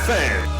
FM.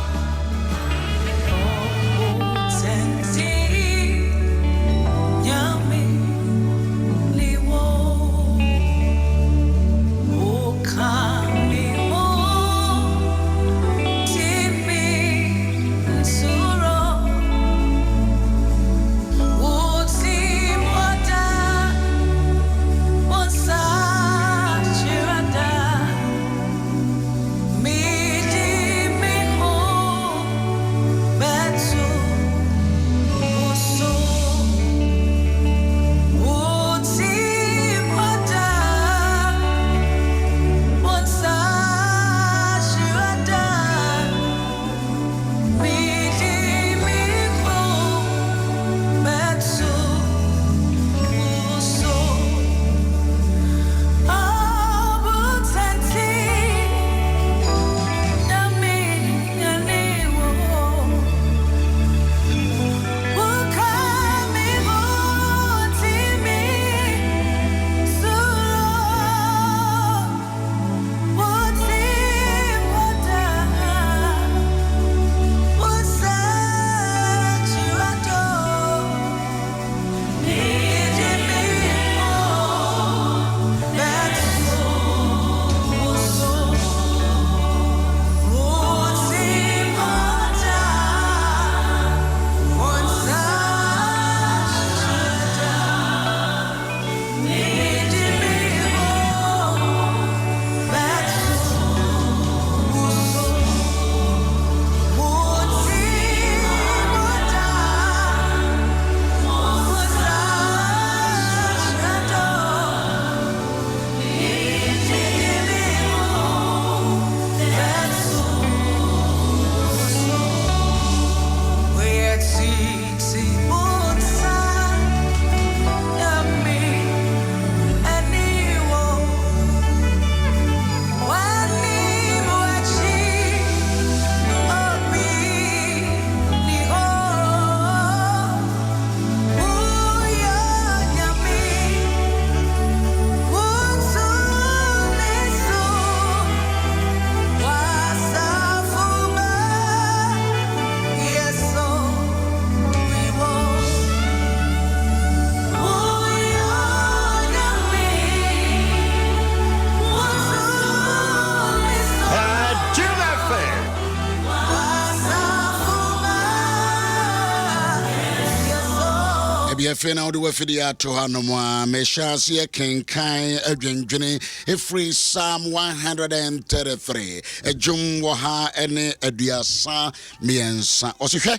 Now the Wafidia to Hanoma, Meshasia Kenkai, Adwenjini, a free Psalm 133, a Jum Waha, any Adiasa, Miensa, Osife.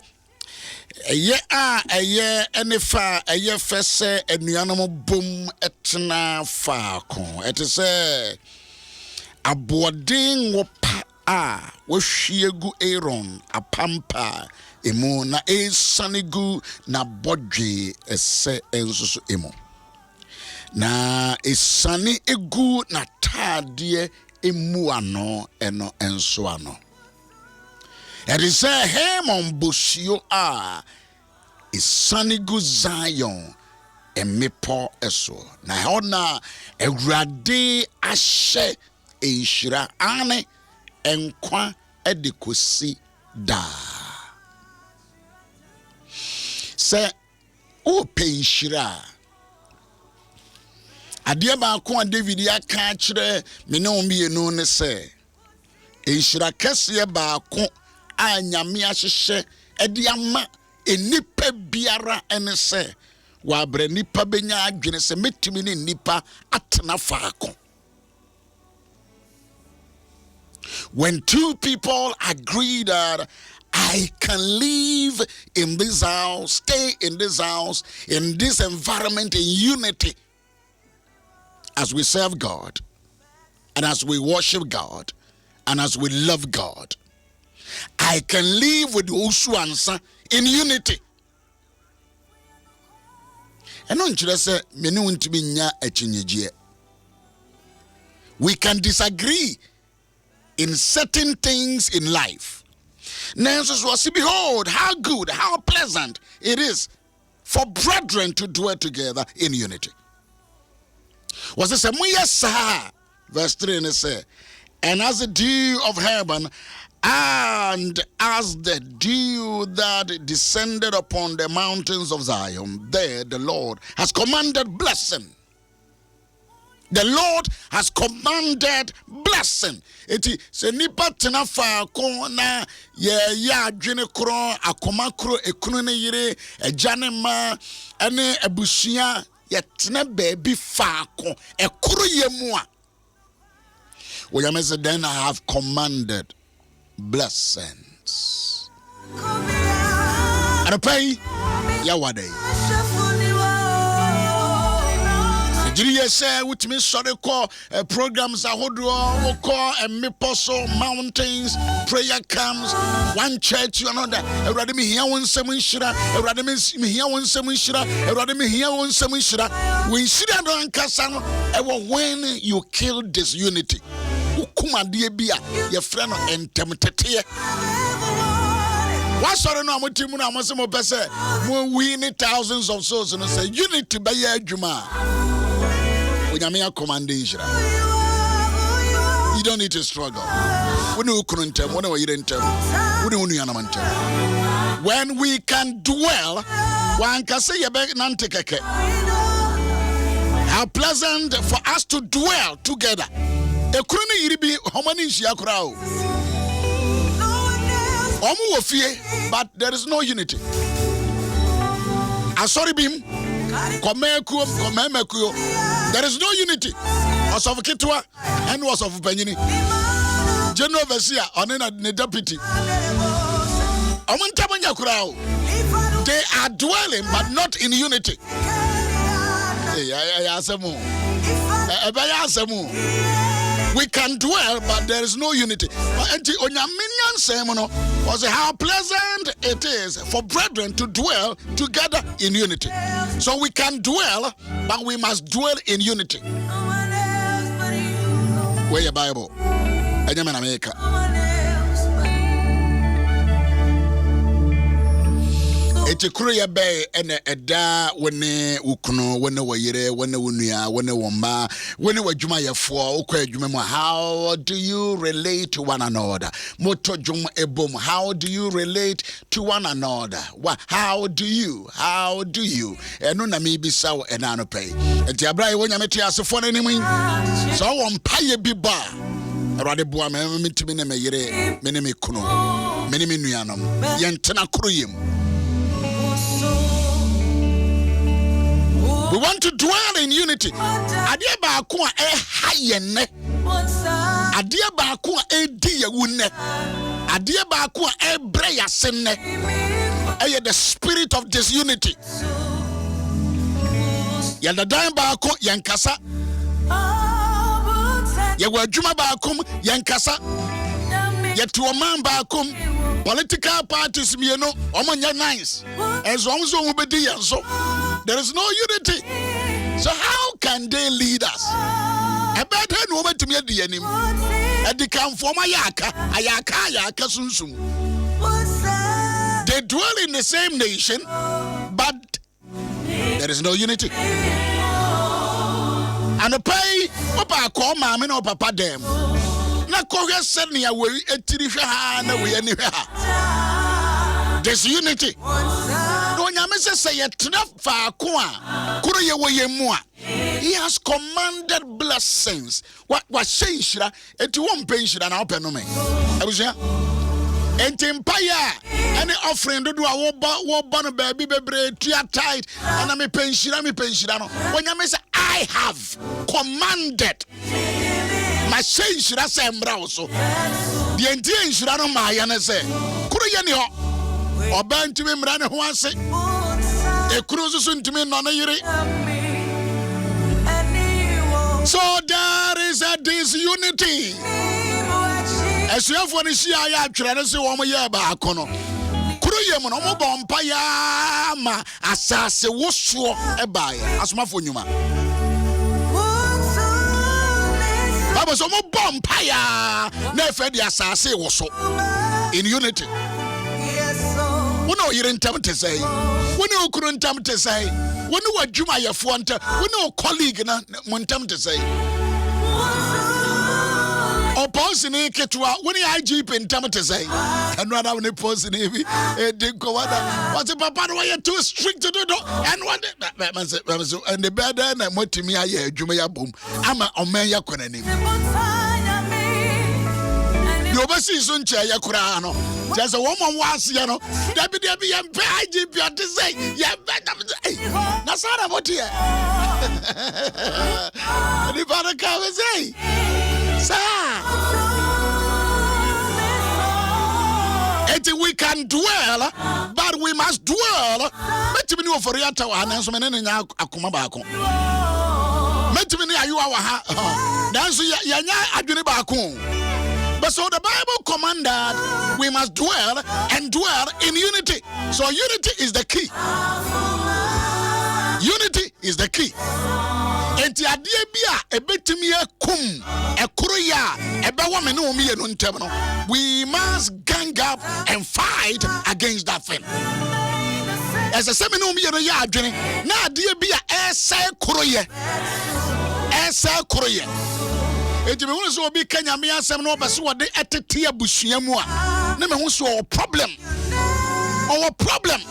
A year, any far, a year first, a new animal boom, etna farcon. It is a boarding wapa, washiegu Aaron, a pampa. Emo na sanigu na bodwe ese ensusu emo na esani egu na tade emu ano eno enso ano erise hemon bosio a esanigu Zion emepo eso na hona ewrade ahye ehira ane enkwa edekosi da se o peishira adia ba ko David ya ka kire me ne omienu ne se ehira kese ba ko anyame ahyehye ede ama enipa biara ene se wa bra nipa benya adwene se metimi ne nipa atena faako. When two people agree that I can live in this house, stay in this house, in this environment in unity, as we serve God, and as we worship God, and as we love God, I can live with Owusu Ansah in unity. And on say we can disagree in certain things in life. Behold, how good, how pleasant it is for brethren to dwell together in unity. Was this a verse 3 and it said, and as the dew of heaven And as the dew that descended upon the mountains of Zion, there the Lord has commanded blessing. The Lord has commanded blessing. Eti se nipa tena fa ko na ye adwene kro akoma kro ekunu ne yire agane ma ene abusua ye tena baabi fa ko ekuru ye mu a. Then I have commanded blessings. And pay Yawade. Nigeria say with me sorry call programs ahodo call and Miposo mountains prayer camps one church to another. Erade me here won sem nshira, erade me here won sem nshira, erade me here won sem nshira. When nshira don kasa no when you kill disunity. Ukumandie bia ye frɛ no entemtete. What sort of no amutimu na amosemo pese mo win thousands of souls no say unity be ya adwuma. Onyame commanding Israel. You don't need to struggle. When we can dwell, one can say how pleasant for us to dwell together. But there is no unity. Sorry, Bim. There is no unity. Was of Kitwa and was of Benini. General Vesia on the deputy. They are dwelling but not in unity. We can dwell, but there is no unity. Was how pleasant it is for brethren to dwell together in unity. So we can dwell, but we must dwell in unity. Where your Bible? America. Eti kruya bay ene eda wene ukuno wene wayire wene wunuya wene woma wene wajuma yefo ukwa adwuma mu. How do you relate to one another? Moto juma ebom. How do you relate to one another? How do you eno na me bisa wo ena no pay enti abrai wonya meti asefo na nimu so won paye bi ba erade boa me mitimi na meyire me ne me kuno me ne me nuanom yentena kroyem. We want to dwell in unity. Adia ba ko a haye ne. Adia ba ko a di ya wunne. Adia ba ko a bre ya senne. The spirit of disunity. Yanda dan ba ko yankasa. Ye wadwuma ba ko yankasa. Ye tuoman ba ko political parties mieno omonya nice. As long as we be so there is no unity. So how can they lead us? I better no moment to me at the enemy. And they come from ayaka sunsum. They dwell in the same nation, but there is no unity. And the pay papa call mama no papa them. Na koga senia we etirifa na we anywhere. There's unity. No nyamese say yetna fa ko a kuro ye wo ye mu a. He has commanded blessings. What shenshira enti wo mpenshira na ope no me. Abusua. Enti empire any offering do a wo no baby bebre tua tight and me penshira no. When nyamese I have commanded my shenshira say mbra so. The enti enshira no ma ya na say kuro ye ni ho. Obantimi mrane ho ase ekruzu suntimi no na yire. So there is a disunity. Esuafo ni hia ya atwere ne se wo mo ye ba akono kuroye mo no mo bompa ya ma asase woso e ba ya asomafo nyuma baba so mo bompa ya na efe di asase woso in unity. We know you're in time to say, we know couldn't time to say, we know what Juma your font, we know colleague in one time to say. Opposing Ketua, when I jeep in Tamate say, and not have any posing heavy, it didn't go other. What's a papa? Why you're too strict to do? And what and the bed and what to me, I hear Jumaya boom. I'm a Omeya Konani. You oversee Suncha Yakurano. There's a woman was, you know, Debbie and IGP to say, yeah, that's not about here. The father come and say, sir, we can dwell, but we must dwell. Let me know for Yata announcement in Akumabako. Let me know you are. That's Yanya Adunibako. But so the Bible command that we must dwell and dwell in unity. So unity is the key. Unity is the key. Enti adie bia ebetimi akum ekoroya ebewa me no mi enu ntem no. We must gang up and fight against that thing. As a semi no mi enu ya adwene na adie bia ese koroye. Enti me hu so obi kanya me asem no obaso wode etete abusua mu a na me hu so problem. Our problem.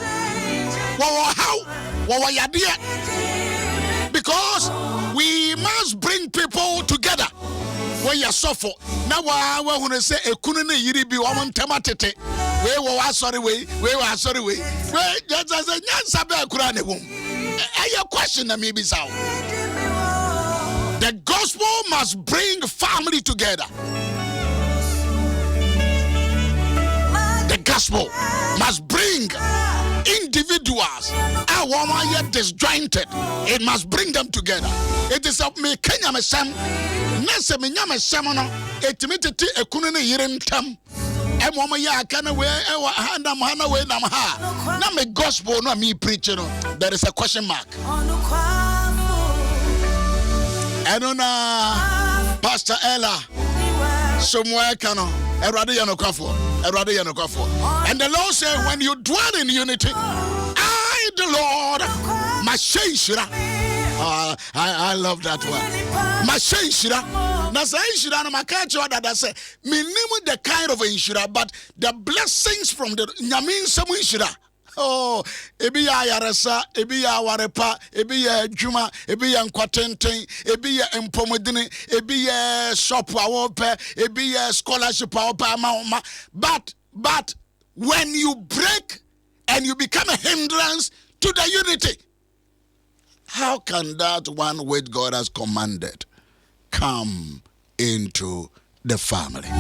Our yade. Because we must bring people together. When you suffer, now I want to say a kunene yiribi woman tematete. We were sorry way. Just as a Yansabe Kurane womb. A question that maybe so. The gospel must bring family together. The gospel must bring individuals are yet disjointed. It must bring them together. It is of me Kenya Mesam, Nasa Minyama Samono, Etimiti Ekunene Yirentam, and Wama Yakana way, Hana way Namaha. Not me gospel, not me preaching. There is a question mark. I don't know, Pastor Ella, somewhere cano, Eradi Yanokafo. And the Lord said, when you dwell in unity, I, the Lord, Mashayshira. I love that one. Mashayshira. Nasayshira, no makacho that I say, minimum the kind of inshira, but the blessings from the Yamin Samushira. Oh, ebiya yarasa, ebiya warepa, ebiya juma, ebiya nkwatenten, ebiya empomodine, ebiya shop awope, ebiya scholarship awope ama. But when you break and you become a hindrance to the unity, how can that one which God has commanded come into the family?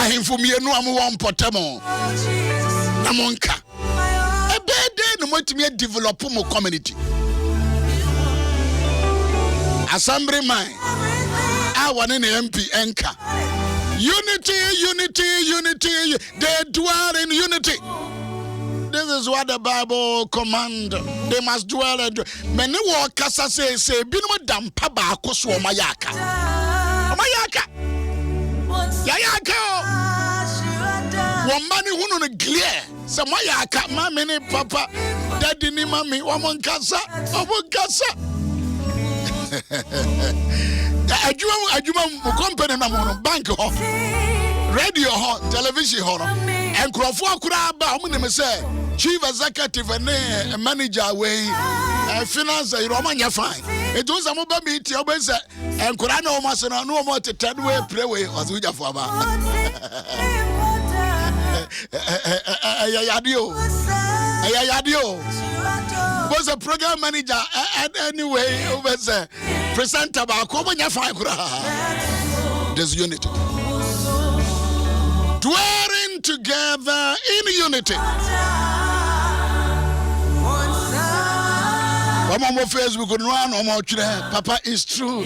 Ahemfumienu amu potemo namonka ebede no motumi develop mo community assemblyman awane na MP enka unity they dwell in unity. This is what the Bible command. They must dwell and many workers say binu dampa ba akoso omayaka one money who no clear. Some mayaka, mammy, papa, daddy, ni mammy, woman casa. A company number bank hall, radio hall, television hall, and Crawford Crab, how many say, chief executive and manager way, finance, Romania fine. It was a mobile meeting, and Kurano Masana, no more to 10 way, pray way, or Zuja Faba. Ayadio was a program manager anyway over the presenter about there's unity, dwelling together in unity. Mama Facebook no more Papa is true.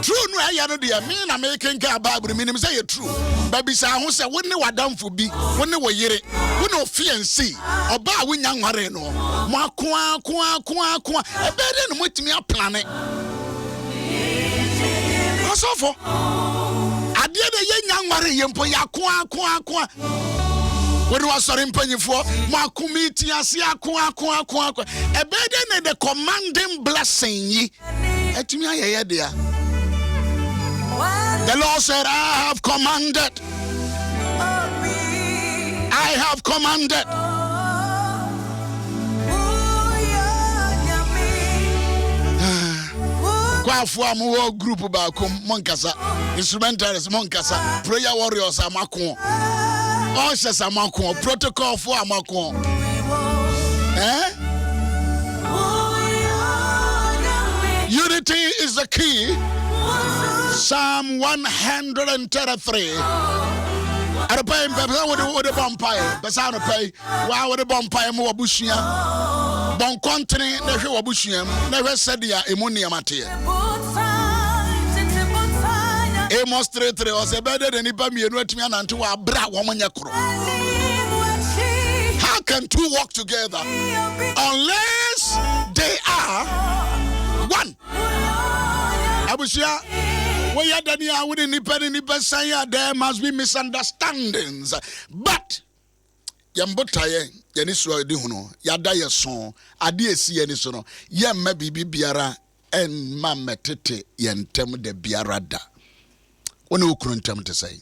True no ya no dia me na making ka Bible me nim say true. Baby say ho say wonne wadamfo bi, wonne wo yere, wonne fiancé, oba wonya nware no. Mo akoa ebede no motimi aplane. Asofo ade de ye nya nware ye mpo ya akoa. When you are sorry, for Makumiti, Asiaku, a better than the commanding blessing ye. At me, dear. The Lord said, I have commanded. I have commanded. Kwa group ba monkasa instrumentalists monkasa prayer warriors amako ushers amako protocol for amako unity is the key. Psalm 133. Arapay mpesa wo de vampire pesa no pay wa wo de vampire mo wabushia bon kontene na hwe wabusuam na hwe sedia emunia mate Amos 3:3 o se better than nipa mienu atimi anante wa bra wo manya kro. How can two walk together unless they are one? Abusia we yadania we nipa say there must be misunderstandings, but Yambotaye, Yaniswa di huno, Yada Yason, Adi esi Yaniso no, Yamma bibi biara, and Mamma Tete Yantem de Biarada. One who couldn't tell me to say.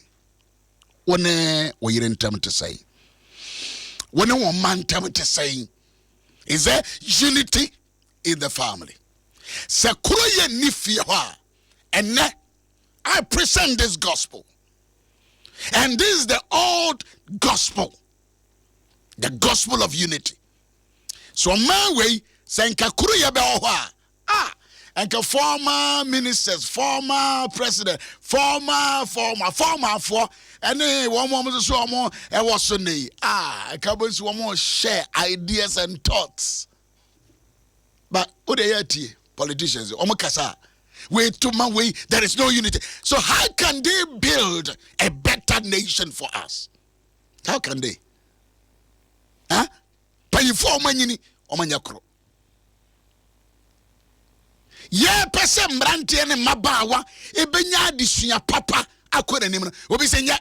One we didn't tell me to say. One man tell me to say. Is there unity in the family? Sakuya Nifia, and I present this gospel. And this is the old gospel. The gospel of unity. So my way, Sanka Kuruya Beoha. And former ministers, former president, former, and then one woman so more, and was Sunday. Kabins one more share ideas and thoughts. But Udayati, politicians, Omakasa, wait to my way, there is no unity. So how can they build a better nation for us? How can they? Pay for manyini omanyakro. Ye pese mbrante ne mabawa ebenya adisua papa akore nim no obi senya.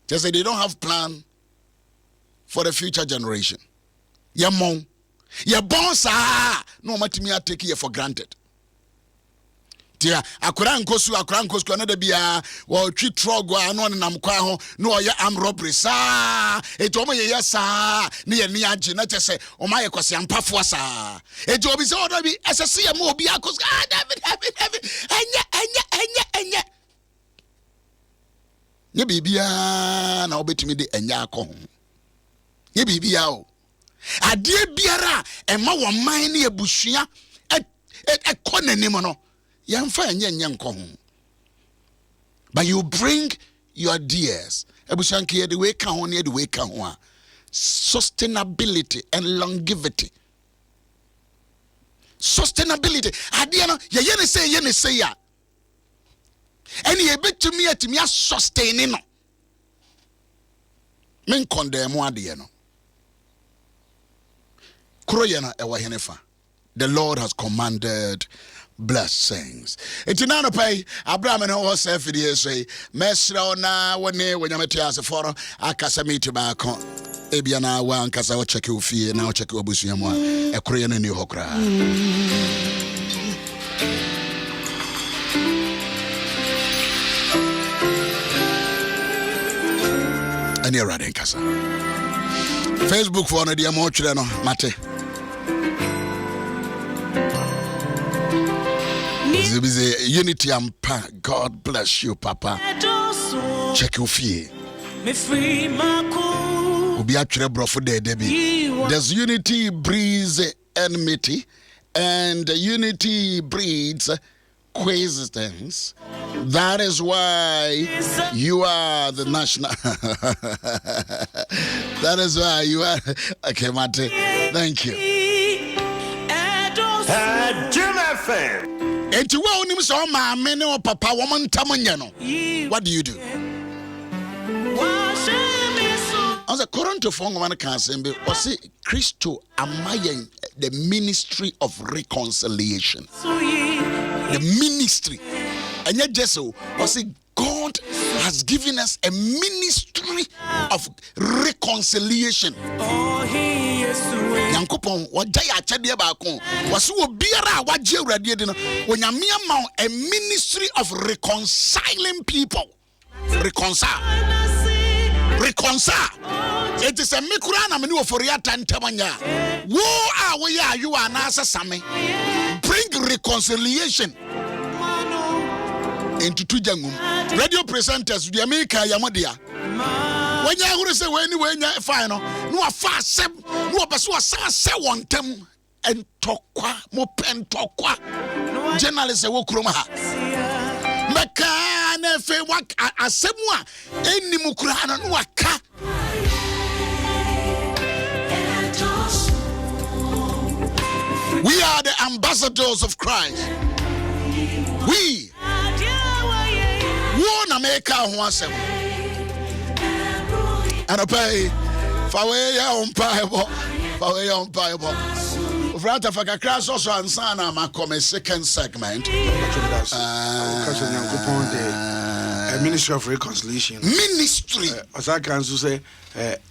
Just say they don't have plan for the future generation. Ye mon ye bon sa no matimi take ye for granted. Tia akora nkosu na da bia wo twi trogo ano ne nam kwa ho no ye am robbery sa eto mo ye sa ne ye ni age na chese o ma ye kwase ampafo sa eto obi se odo bi esese ye mo obi akos David enya ye bibia na obetimi de enya akọ ye bibia o ade biara e ma wo man ne abusua e konanim no. But you bring your ideas. The way sustainability and longevity. Sustainability. Adiana, yene say ya. And ye bet to me at me sustaining. Men condemn adiano. Kroyana ewahenefa. The Lord has commanded blessings. It's not a pay. Abraham and all self idea say, Mesra na one when you met as a forum, Akasami tobacco. Ebiana one casa check you fee, now check your busiamwa, a Korean and New Hokra. And you're right, Casa. Facebook for the Amochano, Mate. Unity and God bless you, Papa. Check your fee. There's unity breeds enmity, and unity breeds coexistence. That is why you are the national. That is why you are. Okay, Mate. Thank you. Adom Ahengua. And to well, him so my men or papa woman tamanyano. What do you do? As a current of one can say, was it Christo amayen the ministry of reconciliation? The ministry. And yet just so was it God has given us a ministry ministry of reconciliation. Yankopon wajay achede baako waso obiara a waje awurade di no onyame ama a ministry of reconciling people. Reconcile. It is a mikura na meni oforiata ntamanya wo a wo ya ayu anasa same bring reconciliation into tujangum. Radio presenters the America yamodia when you ahuru say when you fine no afa asem no obeso asa wontem entokwa mo pentokwa journalist wo krom ha meka na fe wa asemu a enimu kura no waka. We are the ambassadors of Christ. We wanna make our awesome. And I pay for where you're unpayable. For where you're unpayable. Front of a crash also and son, I'm a second segment. A ministry of reconciliation. Ministry. As I can say,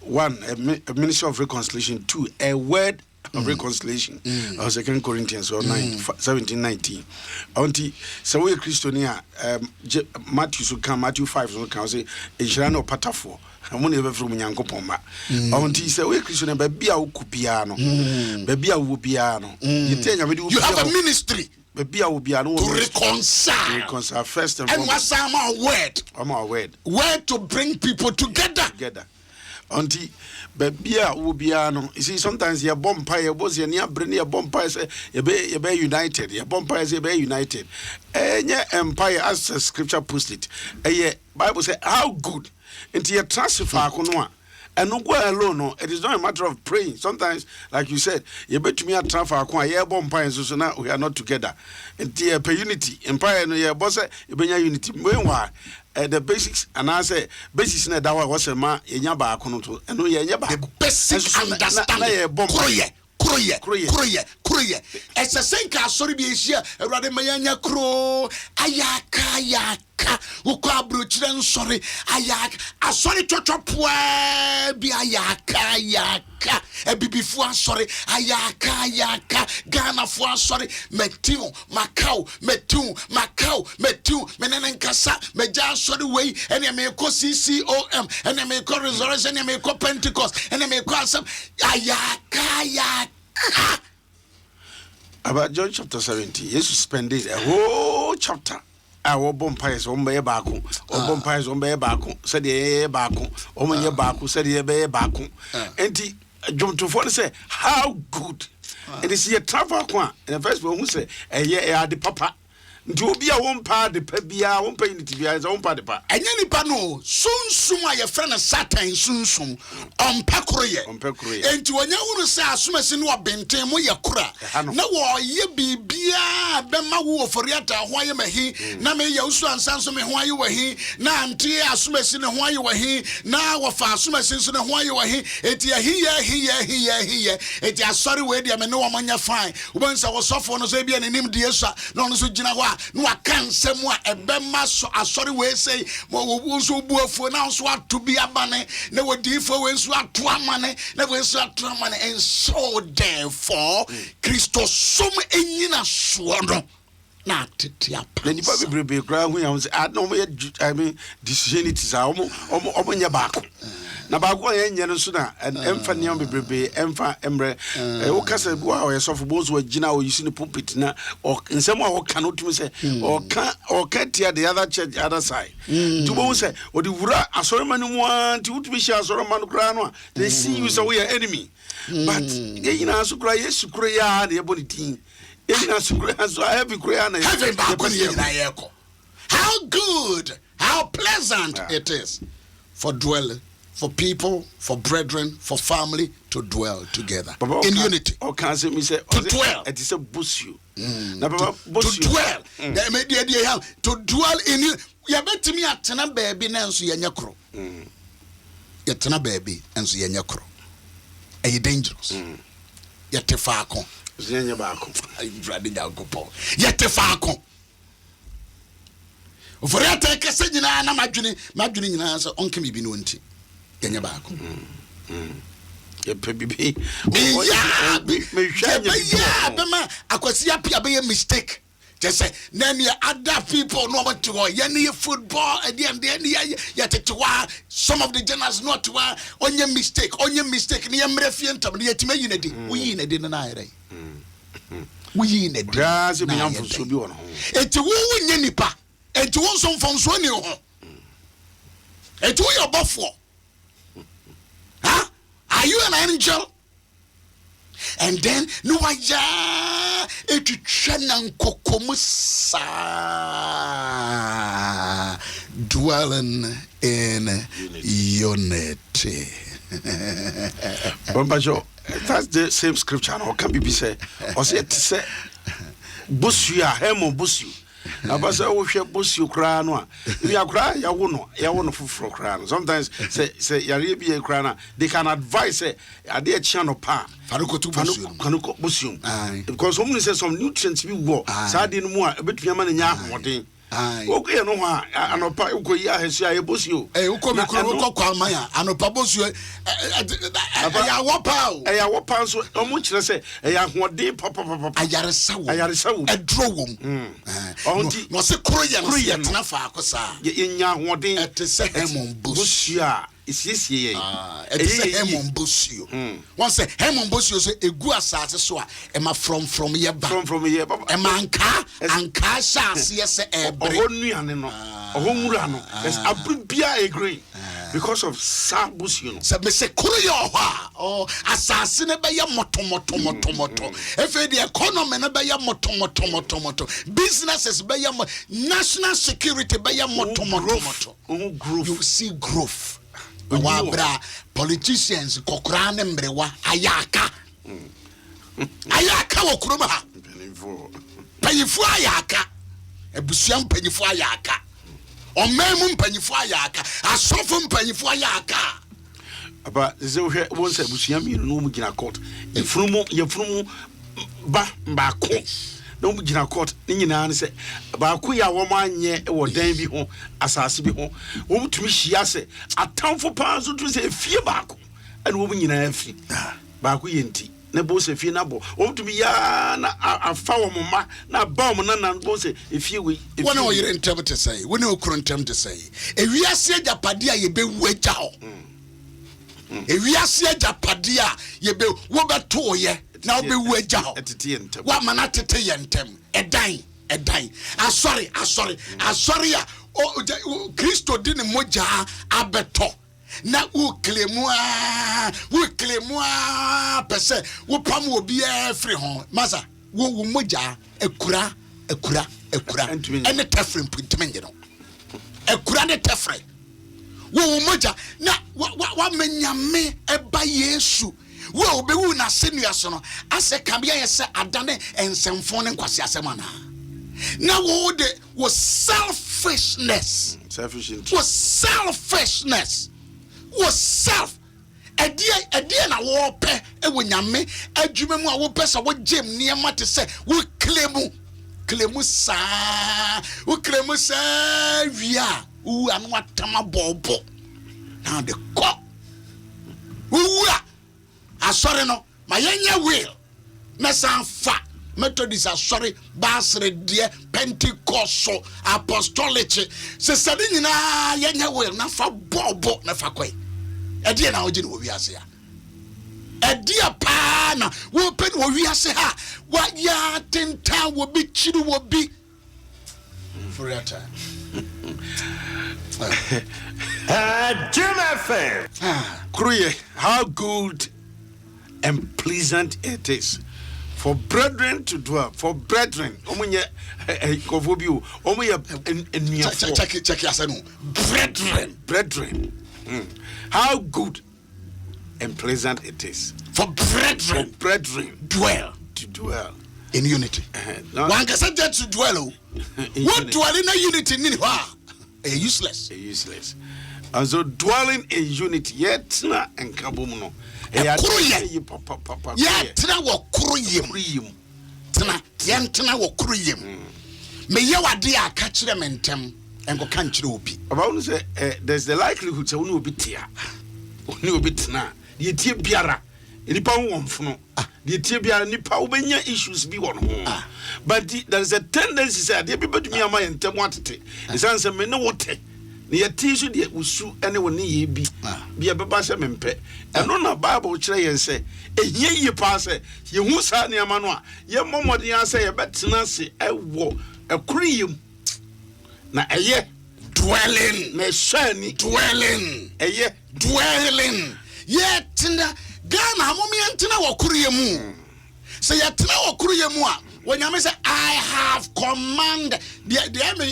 one, a ministry of reconciliation. Two, a word of reconciliation. 2 Corinthians 17:19. Auntie, so we Christiania, Matthew so come, Matthew 5 so come say, Ejrano patafo. I'm only ever from Yankopoma. Auntie, so we Christian, baby, I will piano. Baby, I will piano. You have a ministry. Baby, I will be to reconcile. Reconcile first and what's our word? Our word. Word to bring people together. Auntie, baby, I will be ano. You see, sometimes your bumpire was your near brain, your bumpire say, you be united. Your bumpire say, be united. Your empire, as the scripture puts it. Bible say, how good into your transfer. And no go alone, no. It is not a matter of praying. Sometimes, like you said, you bet to me a transfer. So now we are not together. And the unity, empire, no, your boss, you be unity. Meanwhile, the basics, and I say, basics, na that was a man in your back, and no, your back. The basic understanding. Kroye. It's a senka sorry be here. Rather mayanya kro. Ayaka. Uka bruchren sorry. Ayak. A sorry chochopwe. Be ayaka. A bibi fua sorry. Ayaka. Ghana fua sorry. Metiu. Macau. Menen kasa. Meja sorry way. And you may call CCOM. And you may call resurrection. And you may call Pentecost. And you may call some. Ayaka. About John chapter 17, yes, suspended a whole chapter. Our bumpires on by a baku, or bumpires on by a baku, said the baku, or when your baku said the baku. And he jumped to phone say, how good. And it's here travel, and the first one who say, a year the papa. To be a one part, the pebia, one pain to be as own part. And any pano, soon, my friend, a satin, soon, on Pacoria. And to a young say, as soon as you know, Bentam, we are cra. No, ye be beer, Bema, for Yata, why you may he, Name Yaw Owusu Ansah, why you were he, Nanti, as soon as you know why you were he, now of as soon as you know why you were he, it here, it is sorry, where they may know among your fine. Once I was off on Zabian and him, dear sir, no, so Jinawa. No, I can't say more. A bema so a sorry way say, so for now, so to be a money, never differ when so to a money, never so to a money, and so therefore, Christos some in a swallow. Not tia. Then you probably be ground when I don't I mean, this unit is open your back. Nabago and Suna and Emfaniam Bibi, Emfa Embre, Ocasa, wow, soft balls were Gina or you see the pulpit now, or in some way cannot say, or can't hear the other church, other side. To both say, or the Wura, a Solomon want to be sure Solomon Granoa, they see you as a way enemy. But they also cry, yes, to cry, the body team. How good, how pleasant it is for dwelling, for people, for brethren, for family to dwell together in unity. Or can say me say to dwell. It is a bush you. To dwell. To dwell in you. You bet me at Tana baby Nancy Yanyakro. Yatana baby and so Yanyakro. Are you dangerous? Yatefako. Zenya bako. Brady Jacopo. Yatefako. For that, I can say, na madwini na so onke mi bi no nti Yenya baako. Ye pebibi. Yeah, bema akwasi apia be mistake. Just say name other people no want to go. Any football and some of the journalists not to on your mistake, ni emrefientam ni yetime yinedi. We in a dinner na we in a grass be am for bi won ho. Enti wo nye nipa. Enti wo nso mfonso ni ho. Enti wo your bofo. Huh? Are you an angel? And then no waya etutwana nkokomusa dwelling in unity. Bambajo, that's the same scripture. How can be say? Or say it say busu hemo busu. Abasa wo hwe busu kra no a. We akra ya wo no fufuro kra no. Sometimes say yare bi kra na they can advise say ade a chia no pa. Kanuko busu. Because some nutrients bi wo. Sa de no mu a ebetumi ama na nya ahoden. Okay, no ha anopa ukoyi ahesu aye bosio uko mikro uko kwa maya anopa bosio ya wopa o ya wopa so omo kire se ya hoden papa ayaresawo edrowom onti no se kroye no tena fa akosa nya hoden etese hemon bosio a isiesie ye etese hemon bosio won se hemon bosio so egu asase so a ema from ye ba from ye papa ema anka sha se se Ohonu no ohomura no yes abibia agree because of sabus se me se kuro yo ha asase ne be ye moto efe the economy ne be ye moto businesses be ye national security be ye moto growth you see growth wa bra politicians kokora ne mbrewa ayaka wo kuroma ha payifo ayaka ebusuam panyifo ayaka omemu mpanyifo ayaka asofo mpanyifo ayaka aba ze hwe won se ebusuam yi no mu gina court yefurumu ba mbako no mu gina court ni nyina ne se baako ya wo manye wo dan bi ho asase bi ho wo mutumi hia se atamfo pa so tu se fie baako ene wo nyina afi baako yenti na bo se fie na bo wo tumi ya na afa wo mama na ba wo na bo se fie we wona wo yire ntem te say wona okro ntem te say ewiase agapade a yebewu agya ho ewiase agapade a yebe wo beto ye na wo bewu agya ho etete ntem wa mana tete ye ntem edan asori a Kristo di ne moja abeto na wo klemua pese wo pam obi afri ho masa wo moja ekura ene tefre mpintime no ekura ne tefre wo moja na wa menyame eba Yesu wo obewu na senua so no ase kabia yese adane ensemfo ne nkwase asemana na wo de wo selfishness was self edia na wo pe e wo nyame adwuma mu a wo pe sa wo gem niema te se wo klemu sa wia wo anu atama bobo now the co wo asore no ma yenya will na sanfa Methodist asori basre die Pentecost apostolic se sadi nyina yenya will na fa bobo na fa kwai edi na oji no wiase ya edi pa na wo pe no wiase ha wa ya tenta wo bi chiri wo bi for your time Adom Ahengua Kruye, how good and pleasant it is for brethren to dwell, for brethren. Omunye kofobiu. Omunye eniafo. Check yasenu. Brethren. How good and pleasant it is for brethren to dwell in unity. One can say to dwell. What dwell in a unity? Useless. And so dwelling in unity, yet na and kabomuno. Tena wo kuruyim. Tena wo kuruyim. Me ye wade aka kire mentem enko kan kire obi. About say there's the likelihood say we no obi tia. oni obetena ye tie biara nipa wonfono ye tie biara nipa obenya issues bi won ho but there is a tendency say dey be betumi ama yentem atete isanse me ne wote ne ye tie so de usu ene woni ye bi bia beba se mempe eno na bible kire yen se ehia ye pa se ye hu sa ne ama no a ye momodin ase ye betena se ewo ekuriyem na eye dwelling na shani dwelling eye dwelling yet na Ghana amomi antina wakuruye mu say yatina wakuruye mu a when you say I have command the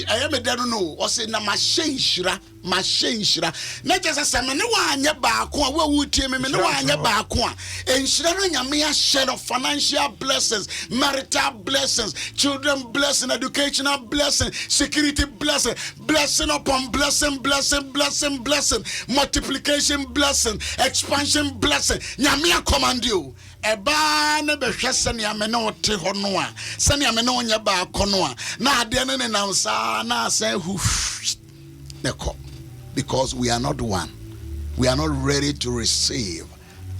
I am there no or say na mashenshira na just say me ne wanye baako a wo tie me ne wanye baako a enshira no nyame a share of financial blessings, marital blessings, children blessing, educational blessing, security blessing, blessing upon blessing, multiplication blessing, expansion blessing. Nyame a command you eba ne behwe sene amene ote ho no a sene amene onya ba akono a na ade ne nansa na asan hu neko because we are not one, we are not ready to receive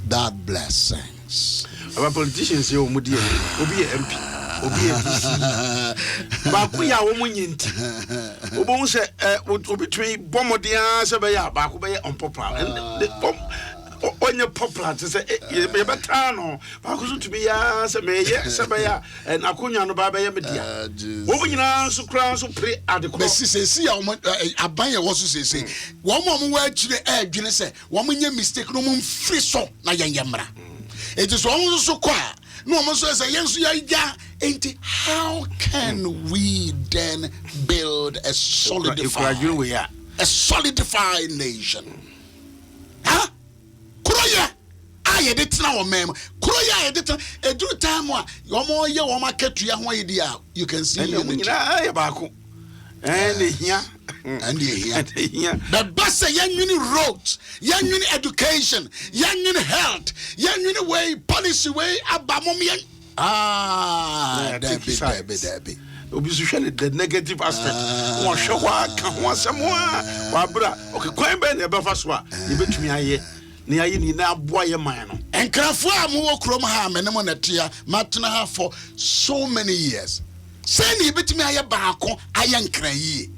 that blessings. Our politicians here omudi obi MP obi DC ba ku ya wo munyinti obo se obi twi bomodia se be ya ba ku be unpopular onye popular to say ye better no ba ko so to be ya se me ye se be ya and akonya no ba be ye media wo nyina so kra so pre adekro be si ya aban ye wo so sese wo mo wa agire adwene se wo nye mistake no mo free so na yen mra it is wo so kwa no mo so say yen so ya ja enti how can we then build a solidified nation? Huh? Kroya aye de tena wo mem kroya aye de tena eduru time a yomo ye wo maketua ho ye dia you can see unity aye baako and here the best yanwini roads yanwini education yanwini health yanwini way policy way abamom yan Debbie obi so hwe the negative aspect wo hwe wa ka ho asem wa bra okay kwan be na be fa so a ye betumi aye ni aye ni na aboa ye man no enkrafo amu wo krom ha menemo na tia matena ha for so many years say ni betumi aye baako aye nkran yie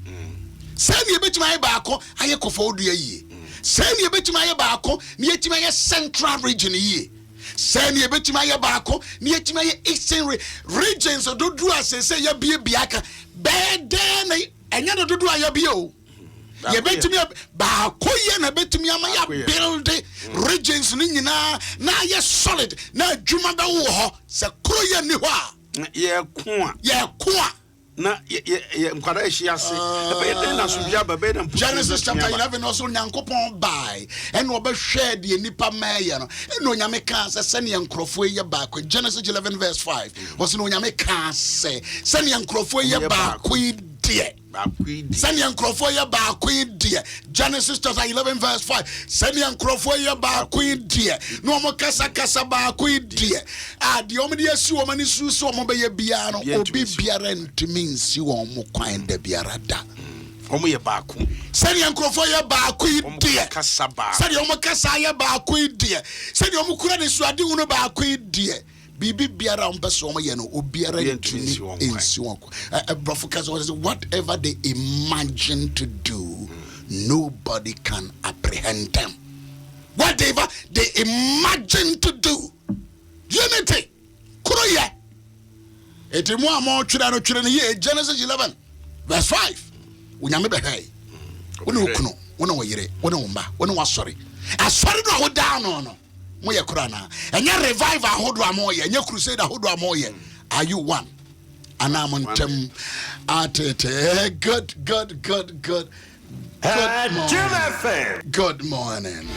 say ni betumi aye baako aye kofo odua yie say ni betumi aye baako ni yetumi aye central region yie say ni betumi aye baako ni yetumi aye eastern regions ododu asese ya bie biaka beden enya ododu aye bie o ye betumi baako ye na betumi ama ya build regions ni nyina na ye solid na adwuma be wo ho se kro ye ni ho a ye ko a na ye nkwara ehia be na so bia ba be na Genesis chapter 11 also nyankopon bai and wo be hwe de nipa maye no eno nyame ka se ne nkrofo ye baako Genesis 11 verse 5 was no nyame ka se ne nkrofo ye baako die send yankrofo ye ba queen die Genesis chapter 11 verse 5 send yankrofo ye ba queen die no mo kasa ba queen die de o me de asi o mani su so mo be ye bia no obi biara ntimi nsi wo mo kwan da biara da o mo ye ba ku send yankrofo ye ba queen die kasa ba send o mo kasa ye ba queen die send o mo kura ne su ade unu ba queen die bibi biara umpeso ye no obiara ntimi ensi wonko whatever they imagine to do nobody can apprehend them. Whatever they imagine to do unity kroye etimu amo twira no twira ne ye Genesis 11 verse 5 unyame be hey wona okuno wona woyire wona womba wona wasori asori no ho down no moye kurana enya revive ahodo amoye enya crusade ahodo amoye are you one anamontem atete good good morning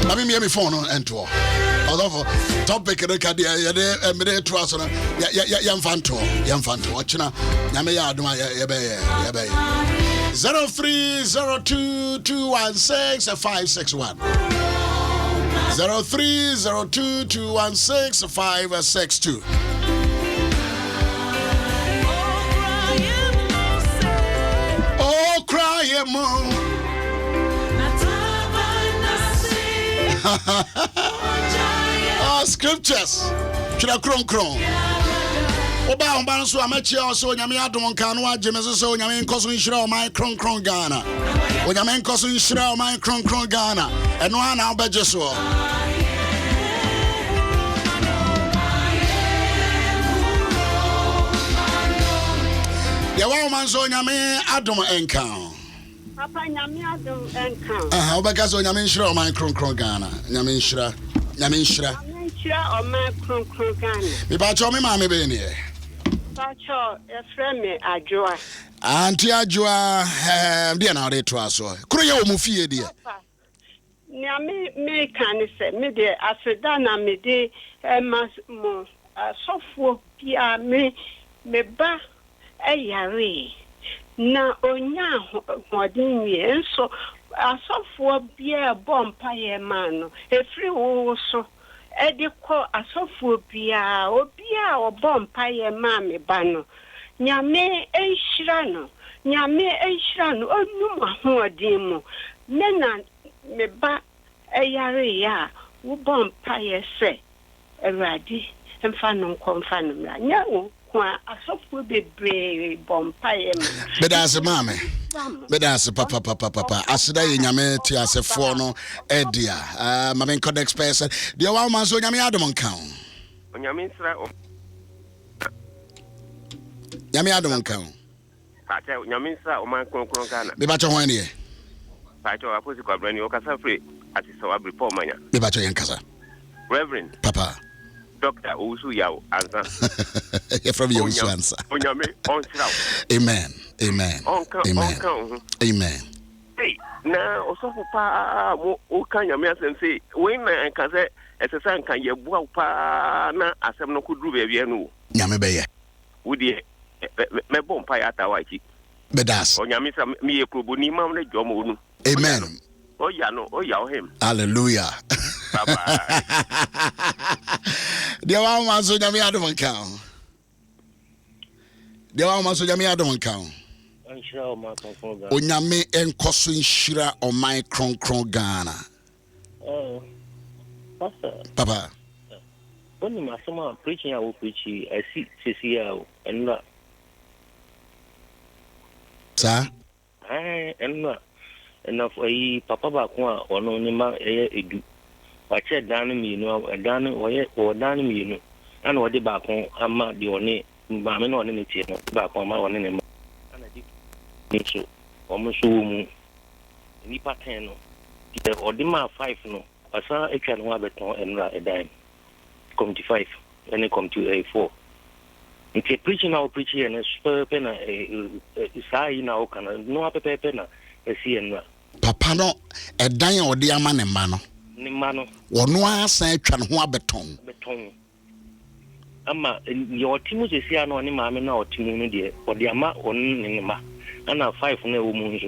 na me phone ento although topic rekadi ya de trust na ya mfanto ochina nyame ya adoma ya be 0302216561 0302216562 Oh cry moon Scriptures. Should I cron? Oba on so amachi also nyame adom kan no agye me so nyame nkoso nhira o man kron Ghana. O nyame nkoso nhira o man kron Ghana. Eno ana obegye so. Yaw man so nyame adom enkan. Papa nyame adom enkan. Obeka so nyame nhira o man kron Ghana. Nyame nhira. Nyame nhira. Nyame nhira o man kron Ghana. Me ba cho me ma me be ni e. Pacho, Efreme Adjoa. Auntie Adjoa, dear now they to us. Could you move here, dear? Nia me can say, me dear, as a dana me de, mas mo, software, pia me ba, yare. Na onya hodin ye, so a software be a bomb pie man, a free also. Ediko asofobia obia obompa ye mame bano nyame enhirano onum ahoodin mu nena me ba eyare ya wo bompa ye se awrade emfa no konfa no mra nyawo kwa asofo bebre bompa ye mu bedas mame bedas papa asida ye nyame ti asefo no edia mame codex person de wa man so nyame adom kan nyame sra nyame adom kan pacha nyame sra o man kron Ghana be ba cho hwan ne pacha aposi kwa brani o kasa free ati so abri po manya be ba cho yen kasa Reverend papa Dr. Owusu Yaw Ansah. You're from Yaw Owusu Ansah. Amen. Hey, now also pa o kan ya me say when na kan say exercise kan ye bua pa na asem no kudru be bia no. Nyame be ye. Wo de me bom pa ya ta wa ki. Bedas. O nyame sa me ye probo ni mam na jomo nu. Amen. O ya him. Hallelujah. Bye-bye. Dear one so nyame adom kan. Dear one so nyame adom kan. Nhira o man kron Ghana. Onyame enkoso nhira o man kron Ghana. Papa. When my summer preaching I will preach I see CCL and not. Sir? And enough a papa back one or no nima edu. Watch it down me, down or down me, and what the back on Amma the one, Mamma on any team, back on my one in a so almost so Nipa 10 or Dima 5 no. I saw a can one beton and a dime. Come to 5, and then come to A4. If you're preaching our preaching and a spur penna, say now can no upper penna, a see and Papa no, a dime or dear man and mano. Nimano, or no answer, can one beton. Ama your team is here no any mamma or team dear, or the ama on Nima, and a 5 no woman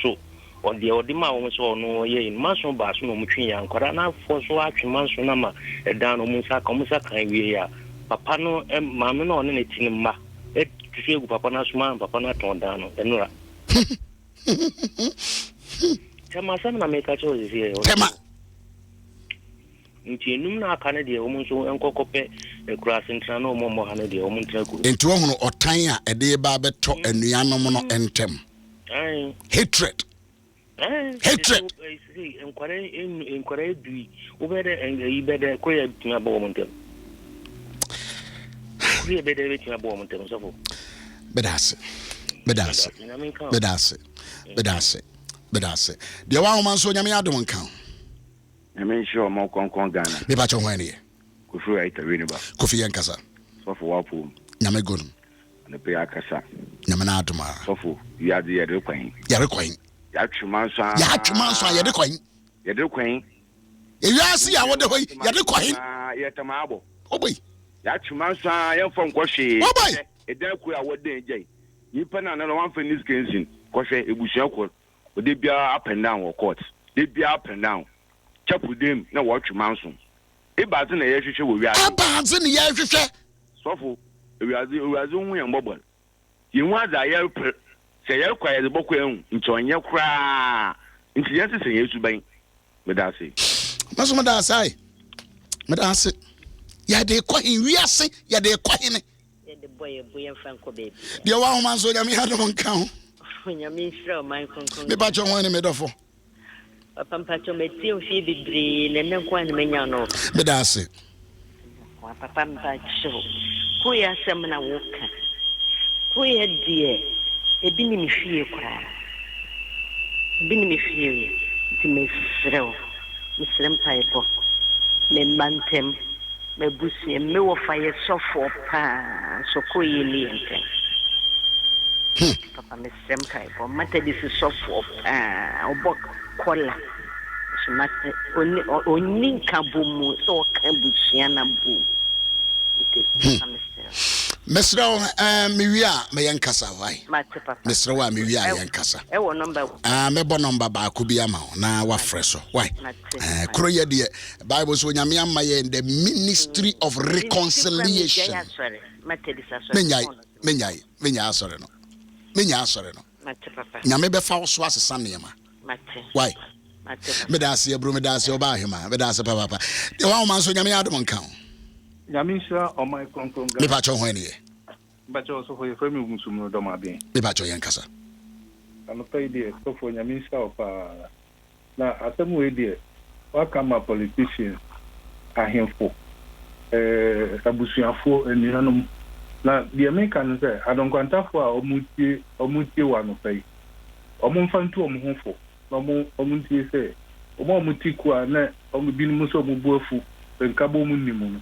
so or the Odima almost or no ye in Mason Bass no Mutrian, and Corana for so action Mansonama, a down Musa Comusa can we are Papano and Mamma on any team, it to see Papanas man, Papana Tondano, and Nora. Tell my son, I make a choice here. Nti num na aka ne de omo so enkokope e krasin trano mo mo hane de omo ntraku enti wo hono otan a ede ba beto anuanom no entem hatred enkware dui ubede ibede ko ya tima bo omo ntem kuye bede be tima bo omo ntem so fo bedase de wa man so nyame adom kan I mean, sure, more con Ghana. Me bacho hwani. Kofi right away ba. Kofi yankasa. So for wapu. Nyame gon. Na pe akasa. Nyame na adoma. So for ya de ya rekwan. Ya twuma so ya de kwan. Ya de kwan. E wiase ya wo de hoy ya de kwan. Ya tamabo. Oboy. Ya twuma so ya fon kwhwe. Oboy. E dan ku ya wo de jai. Nipa na na one finish kensin. Kwhwe ebusua ko. O de bia up and down wo court. De bia up and down. Chapu dem na watch manson e baze na ye hwehwe wo wiase baze na ye hwehwe sofo e wiase hu yan bobol ye hu aza ye se ye kwa ye bokwa hu nti onye kra nti ye se ye suban me da se Maso mada sai. Mada ase. Ya de kwa hin wiase, ya de kwa hin. Ya de boy franco baby. Dia wa man so nyame Adom nka ho. Nyame nhira man konkon. Me ba cho ho ne me dofo. Papa cho me ti o fi bibre ne ne kwa ne menya no. Mada ase. Wa papa mba cho. Ko ya sem na wo ka. Ko ya die. Ebi ni mi fie kra. Ebi ni mi fie. Ti me srew. Me srem paipo. Me mantem. Me busi me wo fire sofo pa. So ko yeli ente. Papa me srem paipo. Mate dis sofo pa. Obok kola. So mate oni kabumu so kan busia na bu. Mesra me wia me yankasa wai. Mate papa. Mesra wa me wia yankasa. E wo number. Me bo number ba ko bia ma na wa fresh why kro ye de Bible so nyame amma ye in the ministry of reconciliation. Menya sorry no. Mate papa. Nyame be fa so asesa ne ma. Mate. Why? Me da se bro me da se oba hema me da se papa. De wa man so nyame Adom nka. Nyame sha o my konkon ga. Me pa cho ho ne ye. Ba cho so ho ye fa mi gusum no do ma ben. Me pa cho yankasa. Ano pay die so for nyame sha o pa na asemu we die wa kama politicians ahemfo abusuafo eniranum na the American say adonkwantafo a omutie wa no pay omumfantu omuhofo omuntie say omutiku a na omubinmu so omubuafu nkabo munnimu no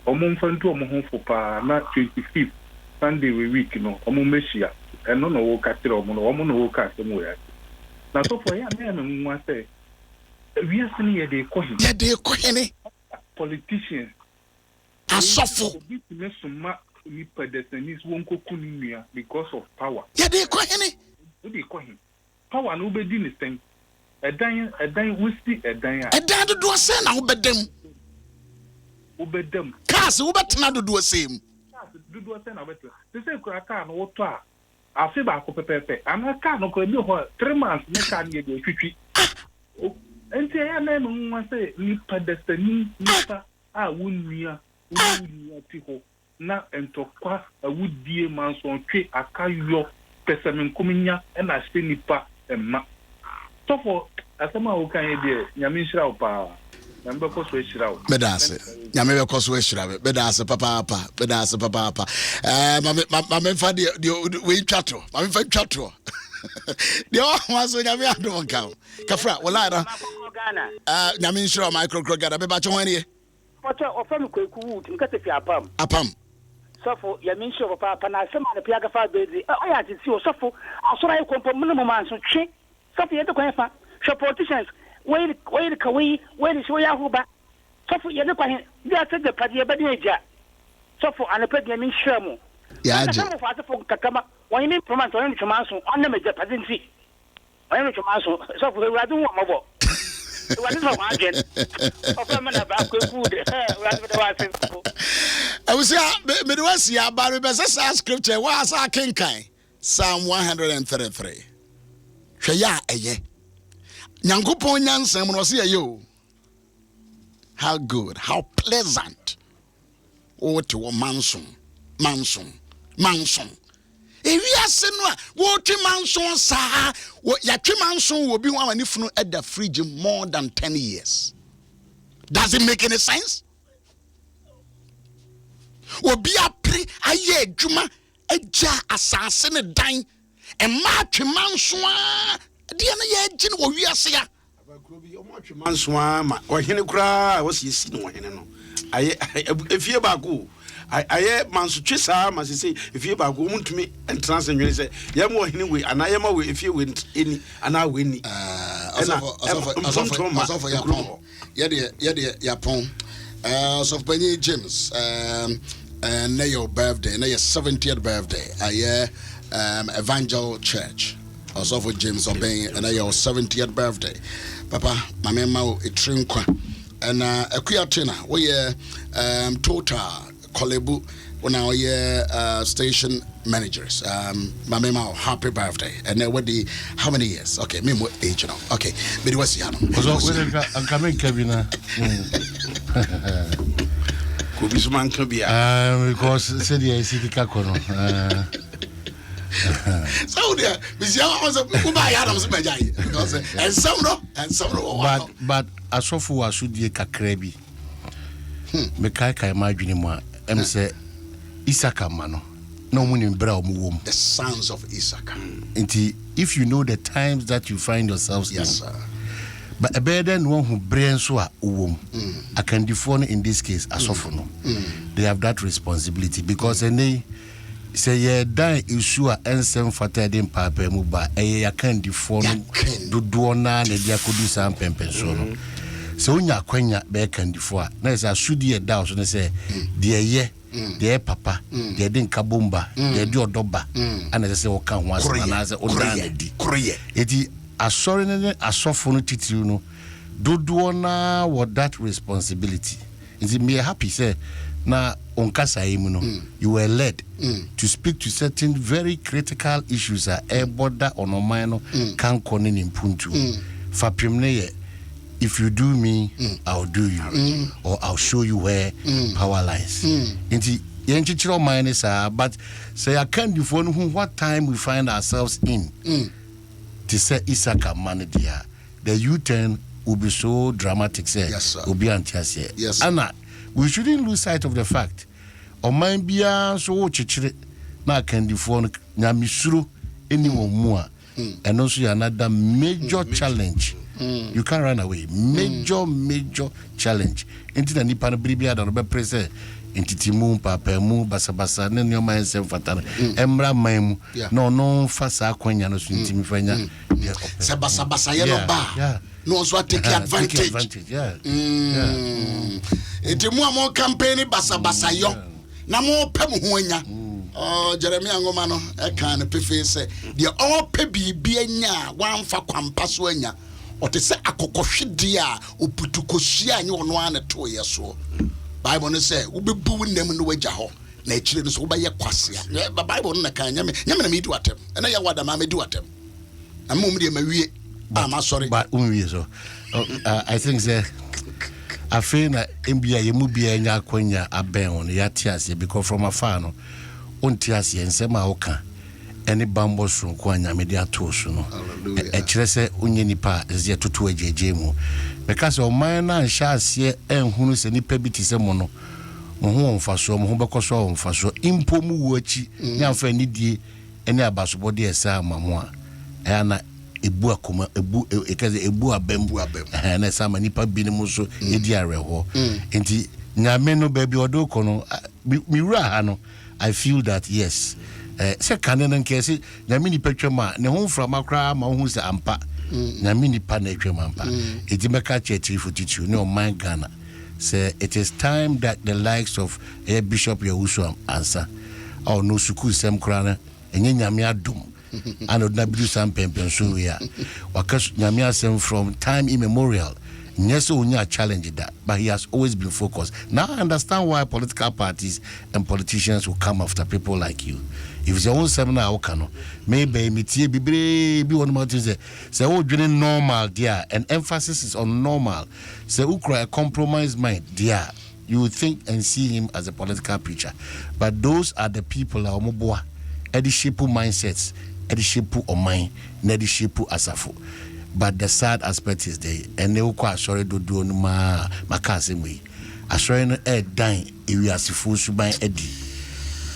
omumfantu omuhofo pa na 25th Sunday week no omumeshia eno no wo katire omo no wo kasem we na so for ya na me nwa say we asini ye de ko hene politicians asofo ni pedestrians won koku ni nua because of power ya de ko hene we de ko hene power no be di ni sen edan wusti edan do do se na obedem kas wo betena do do sem do se na beto se se kura ka no woto a afi ba ko pepepe amaka no ko bi ho 3 months ne ka ne de twitwi enti ya na no nwa se ni pedestrians nipa a wonua ti ho na entokwa awudie manso twe akayo pesemenkominya na se nipa emma so for asema wo kan ye de nyame nhira wo pa nyame ko so nhira wo bedase nyame be ko so nhira be bedase papa mama fa de we twato mama fa twato de o ma so nyame Adom kan kafra wala ra nyame nhira micro gada be ba cho hwane Oto ofam kwekuwu nkase fi apam sofo ya minshi papa na sema na pia gafa bezi oya titi o sofo asora e kompo munum manso twe sofo ye de kwan fa show politicians we kawai we so ya huba sofo ye de kwan dia te de padi be de eja sofo anapedi ya minshi mu ya je sofo fa sofo kakama won ni promise on ni chumanso on na meja padi nti on ni chumanso sofo we radu wo mabo what is my agent? I was me do see about the scripture was our king Psalm 133. Shaya eye. Nyankopon nyansem no see yo. How good, how pleasant. Oh to manson. If you are saying what manson sa what ya manson will be one if no at the fridge more than 10 years. Does it make any sense? Will be a pre a year juma a ja assassin a dine and match manson Diana Yajin or we are saying Manswa or Hinekra was you seen one. I if you bagu. I Mansuchisa, must say, if you are going to me and translate, you say, Yamo anyway, and I am away if you win any, and I win. Yapon, so Penny James, and your birthday, and your 70th birthday, Evangel Church, also for James Obey, and your 70th birthday. Papa, my memo, a trinqua, and a creatina, we total. Kolebu on our station managers. Mama, happy birthday. And then how many years? Okay, me more age now. Okay, but what's the I'm coming, Kevin. Kubisman can be because said the city Kakono. So there, Miss Yaw also buy Adam's Majai because and some but Asofu should be Kakrebi. Mekaika imagine moi, say Isaka mano. No one in Bra womb. The sons of Issachar. If you know the times that you find yourselves in. Yes, sir. But a better one who brains who are womb. I can define in this case as often. They have that responsibility because they say yeah die issue and some fated in Papa Muba. I can define do na ne dia could do some pempen so when you are back and before. Now I should hear down so they say dear dear papa, dear din kabumba, dear do doba, and as I say, o can once and as it is sorry, a soft tituno, do na what that responsibility. Is it me happy, say, na on Casa you were led to speak to certain very critical issues that a border on a minor can connect in Puntu. Fapimne. If you do me, I'll do you, or I'll show you where power lies. Inti minus but say I can't define what time we find ourselves in. To say Issachar manager, the U-turn will be so dramatic. Say, yes, will be anti-say. Yes, Anna, we shouldn't lose sight of the fact. Or mind be so chichire na can define na misuru anyone more, and also another major challenge. You can't run away. Major challenge. Into the Nipan Bribia, the press, into Timu, Papa, Mu, Basabasa, Nenoma, and Sem Fatana, Emra Maimu, no, Fasa, Quenya, Timifanya, Sabasabasa, yellow bar. No, so take advantage. Yeah. It's more campaign, Basabasa, yo. Namo Pemuanya. Oh, Jeremy Angomano, I can't pay say, the all pebi bienya, one for Quampaswenya. Or to say akokoshidia uputukoshia nyi ono ane 2 years so Bible say ube buwin them no waja ho na echire so uba ye kwase ya Bible na kan nyame na me do atem na ya wada ma me do atem na mum de mawie am sorry but umwie so I think say afi na mbia ye mu bia nya akonya aben on ya tiase because from afar no on tiase ensema oka any bambo so ko anyame de atoso no e kire se onye nipa ze toto ajeje mu because o man na hya ase enhunu se nipa biti se mo no mo ho onfaso mo ho bekoso onfaso impo mu wo achi nyamfa ni die ene abasobode esa amamo a na ebu akoma ebu ekaze ebu abembu na esa ma nipa bi ne mo so edi areho enti nyame no ba bi odoko no mi wura ha no I feel that yes se kanen nkesi nyamini petwema ne ho mframa kra ma ho se ampa nyamini pa na etwema ampa ejimeka church fututu ne o man Ghana say it is time that the likes of Bishop Yaw Owusu Ansah or no suku sem kra na enye nyame adom and odna bidu sam pempen so we are wakas nyame asem from time immemorial. Yes, only a challenge that, but he has always been focused. Now I understand why political parties and politicians will come after people like you. If it's your own seminar, maybe be one more thing. Say, oh, doing normal, dear, and emphasis is on normal. Say, a compromised mind, dear. You would think and see him as a political preacher, but those are the people that are edishipu mindsets, edishipu or mind, nedishipu asafu. But the sad aspect is there, and they will quite sorry to do no makasimi. I sorry no dying if we are full subai Eddie.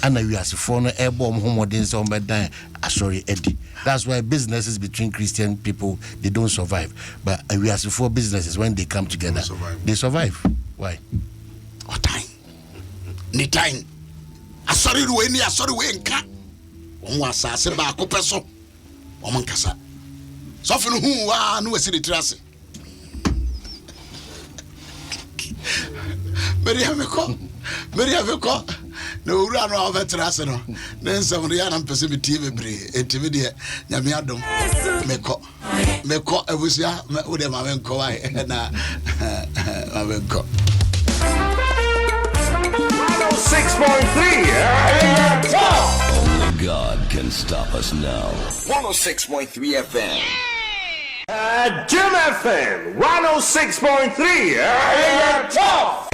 And we are phone air bomb homodins on bed dying. I sorry Eddie. That's why businesses between Christian people they don't survive. But we are for businesses when they come together, they survive. Why? What time? Ni time. I sorry when cat. One was a seba copeso. Woman cassa. Soften who are no city trace. Mary have a call. No run over Terrasino. Then some Rihanna Pacific TV, TV, Yamiadom, Meko, Evusia, Udem Avenco, and Avenco. 6.3. God can stop us now. 106.3 FM. Jim FM 106.3. Tough.